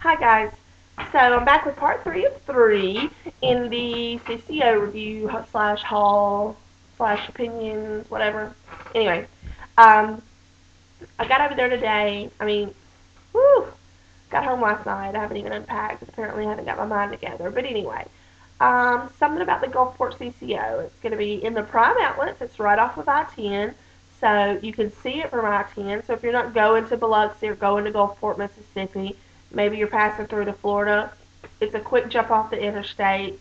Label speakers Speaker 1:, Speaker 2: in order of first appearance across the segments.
Speaker 1: Hi guys. So I'm back with part 3 of 3 in the CCO review slash haul slash opinions, whatever. Anyway, um, I got over there today. Whew, got home last night. I haven't even unpacked. Apparently, I haven't got my mind together. But anyway, something about the Gulfport CCO. It's going to be in the Prime Outlets. It's right off of I-10. So you can see it from I-10. So if you're not going to Biloxi or going to Gulfport, Mississippi, maybe you're passing through to Florida, it's a quick jump off the interstate.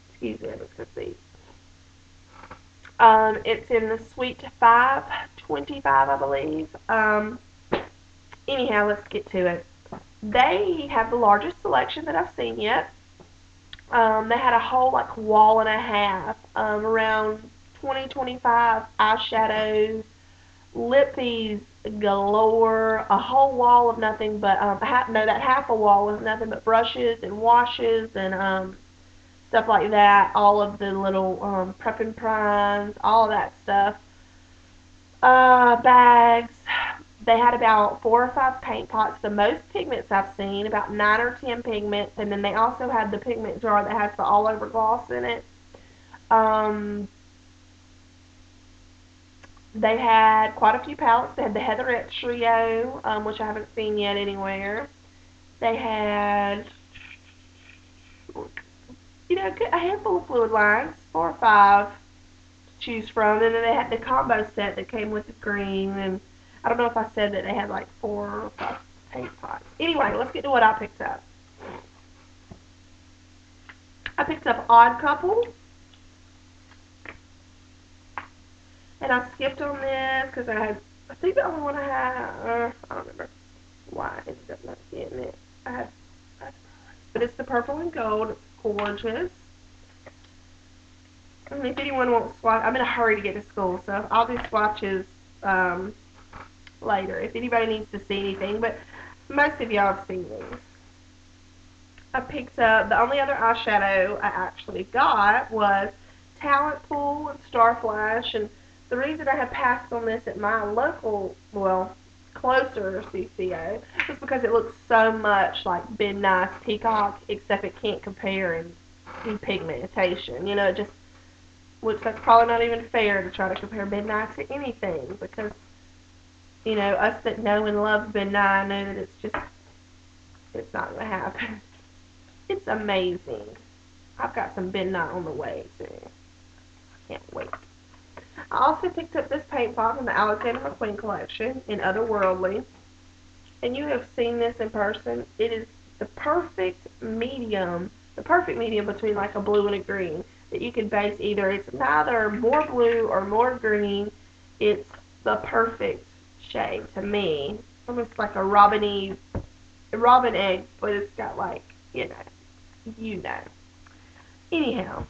Speaker 1: Excuse me, let's go see. It's in the Suite 525, I believe. Anyhow, let's get to it. They have the largest selection that I've seen yet. They had a whole like wall and a half, around 20-25 eyeshadows, lippies galore, a whole wall of nothing but that half a wall was nothing but brushes and washes and stuff like that. All of the little prep and primes, all of that stuff. Bags. They had about 4 or 5 paint pots, the most pigments I've seen, about 9 or 10 pigments, and then they also had the pigment jar that has the all over gloss in it. Um, They had quite a few palettes. They had the Heatherette Trio, which I haven't seen yet anywhere. They had, a handful of fluid lines, 4 or 5 to choose from. And then they had the combo set that came with the green. And I don't know if I said that they had like 4 or 5 paint pots. Anyway, let's get to what I picked up. I picked up Odd Couple. And I skipped on this because I think the only one I had, I don't remember why I ended up not getting it. But it's the purple and gold. It's gorgeous. And if anyone wants swatch, I'm in a hurry to get to school, so I'll do swatches later if anybody needs to see anything. But most of y'all have seen these. I picked up the only other eyeshadow I actually got was Talent Pool and Star Flash, and the reason I have passed on this at my local, well, closer CCO is because it looks so much like Ben Nye's Peacock, except it can't compare in pigmentation. It just looks like probably not even fair to try to compare Ben Nye to anything because, us that know and love Ben Nye know that it's not going to happen. It's amazing. I've got some Ben Nye on the way, too. I can't wait. I also picked up this paint pot from the Alexander McQueen collection in Otherworldly. And you have seen this in person. It is the perfect medium between like a blue and a green that you can base either. It's neither more blue or more green. It's the perfect shade to me. Almost like a robin egg, but it's got like, you know. Anyhow,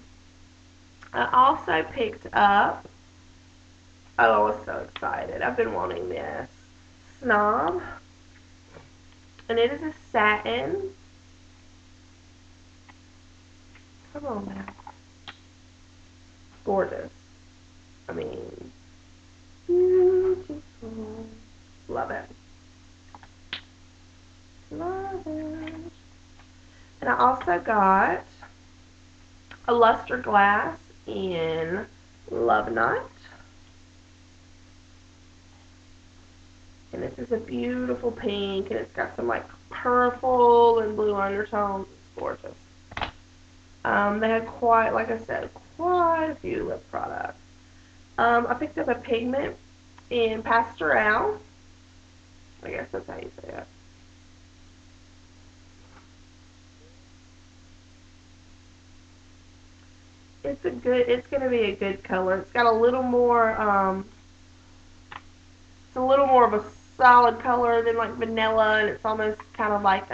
Speaker 1: I also picked up, oh, I was so excited. I've been wanting this. Snob. And it is a satin. Come on now. Gorgeous. I mean, beautiful. Love it. Love it. And I also got a luster glass in Love Knot. And this is a beautiful pink, and it's got some like purple and blue undertones. It's gorgeous. They had quite, like I said, quite a few lip products. I picked up a pigment in Pastoral. I guess that's how you say it. It's gonna be a good color. It's got a little more, it's a little more of a solid color than like vanilla, and it's almost kind of like,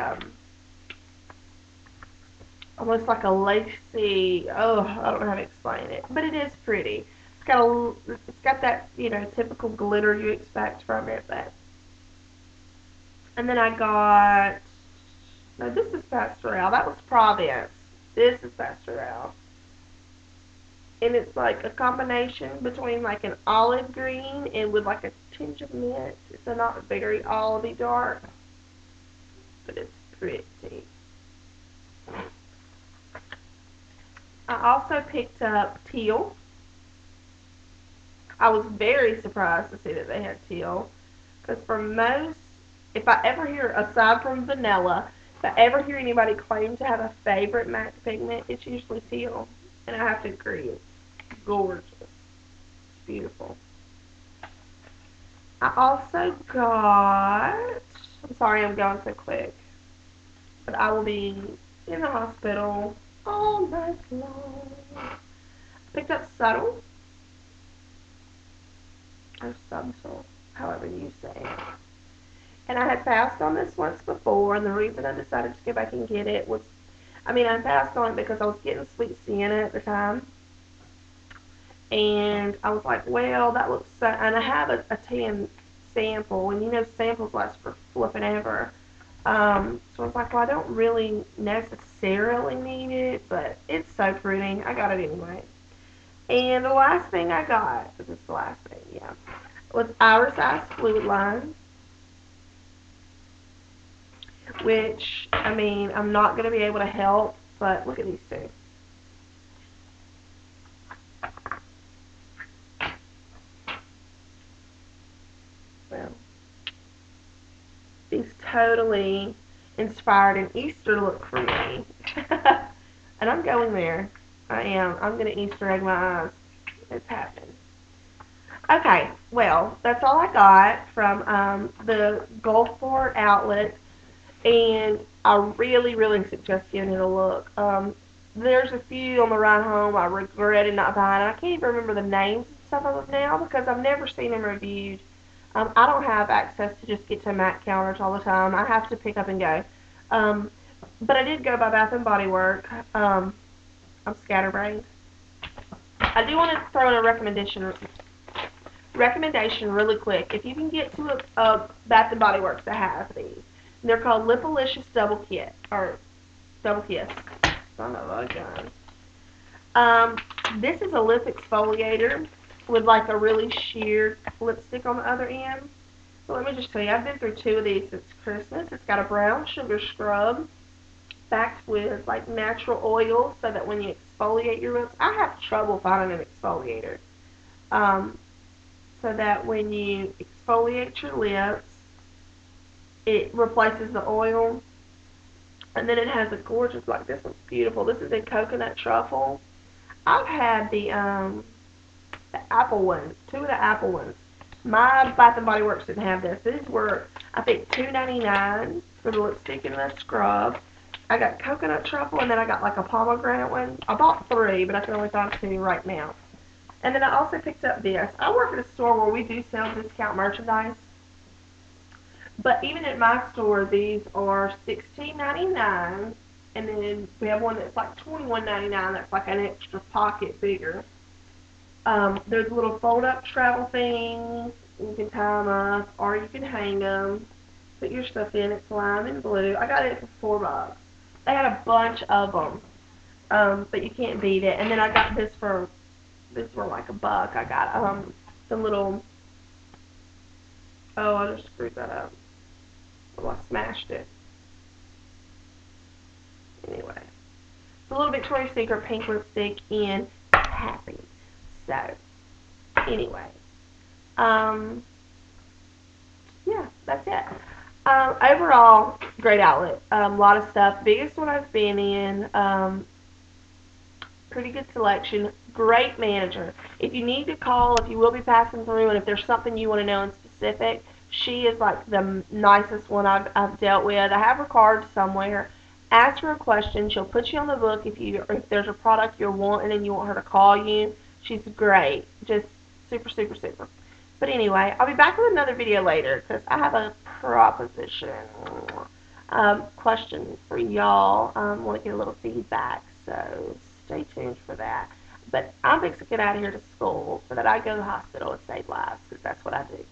Speaker 1: almost like a lacy, oh, I don't know how to explain it, but it is pretty. It's got that, typical glitter you expect from it, but, and then I got, no, this is Pastoral. That was Province. This is Pastoral. And it's like a combination between like an olive green and with like a tinge of mint. It's a not very olivey dark, but it's pretty. I also picked up teal. I was very surprised to see that they had teal. Because for most, if I ever hear, aside from vanilla, if I ever hear anybody claim to have a favorite MAC pigment, it's usually teal. And I have to agree, it's gorgeous. It's beautiful. I also got, I'm sorry I'm going so quick, but I will be in the hospital all night long. Picked up subtle, or subtle, however you say it. And I had passed on this once before, and the reason I decided to go back and get it was, I passed on it because I was getting sweet sienna at the time. And I was like, well, that looks so, and I have a tan sample, and samples last for flipping ever. So I was like, well, I don't really necessarily need it, but it's so pretty. I got it anyway. And the last thing I got, this is the last thing, yeah, was Iris Eyes Fluid Line, which, I'm not going to be able to help, but look at these two. Well, these totally inspired an Easter look for me. And I'm going there. I am. I'm going to Easter egg my eyes. It's happening. Okay, well, that's all I got from the GulfPort outlet, and I really, really suggest giving it a look. There's a few on the ride home I regretted not buying. I can't even remember the names of some of them now because I've never seen them reviewed. I don't have access to just get to MAC counters all the time. I have to pick up and go. But I did go by Bath and Body Works. I'm scatterbrained. I do want to throw in a recommendation really quick. If you can get to a Bath and Body Works that has these, they're called Lipalicious Double Kit or Double Kiss. Son of a gun. This is a lip exfoliator with like a really sheer lipstick on the other end. So let me just tell you, I've been through two of these since Christmas. It's got a brown sugar scrub backed with like natural oil so that when you exfoliate your lips, I have trouble finding an exfoliator. So that when you exfoliate your lips, it replaces the oil. And then it has a gorgeous, like this one's beautiful. This is in coconut truffle. I've had the apple ones, two of the apple ones. My Bath and Body Works didn't have this. These were, I think, $2.99 for the lipstick and the scrub. I got coconut truffle, and then I got like a pomegranate one. I bought three, but I can only find two right now. And then I also picked up this. I work at a store where we do sell discount merchandise. But even at my store, these are $16.99. And then we have one that's like $21.99. That's like an extra pocket bigger. There's little fold-up travel things. You can tie them up, or you can hang them. Put your stuff in. It's lime and blue. I got it for $4. They had a bunch of them, but you can't beat it. And then I got this for like $1. I got the little. Oh, I just screwed that up. Well, I smashed it. Anyway, it's a little Victoria's Secret pink lipstick in Happy. So, anyway, yeah, that's it. Overall, great outlet. A lot of stuff. Biggest one I've been in. Pretty good selection. Great manager. If you need to call, if you will be passing through, and if there's something you want to know in specific, she is like the nicest one I've dealt with. I have her card somewhere. Ask her a question. She'll put you on the book if there's a product you're wanting and you want her to call you. She's great. Just super, super, super. But anyway, I'll be back with another video later because I have a proposition question for y'all. Want to get a little feedback, so stay tuned for that. But I'm fixing to get out of here to school so that I go to the hospital and save lives because that's what I do.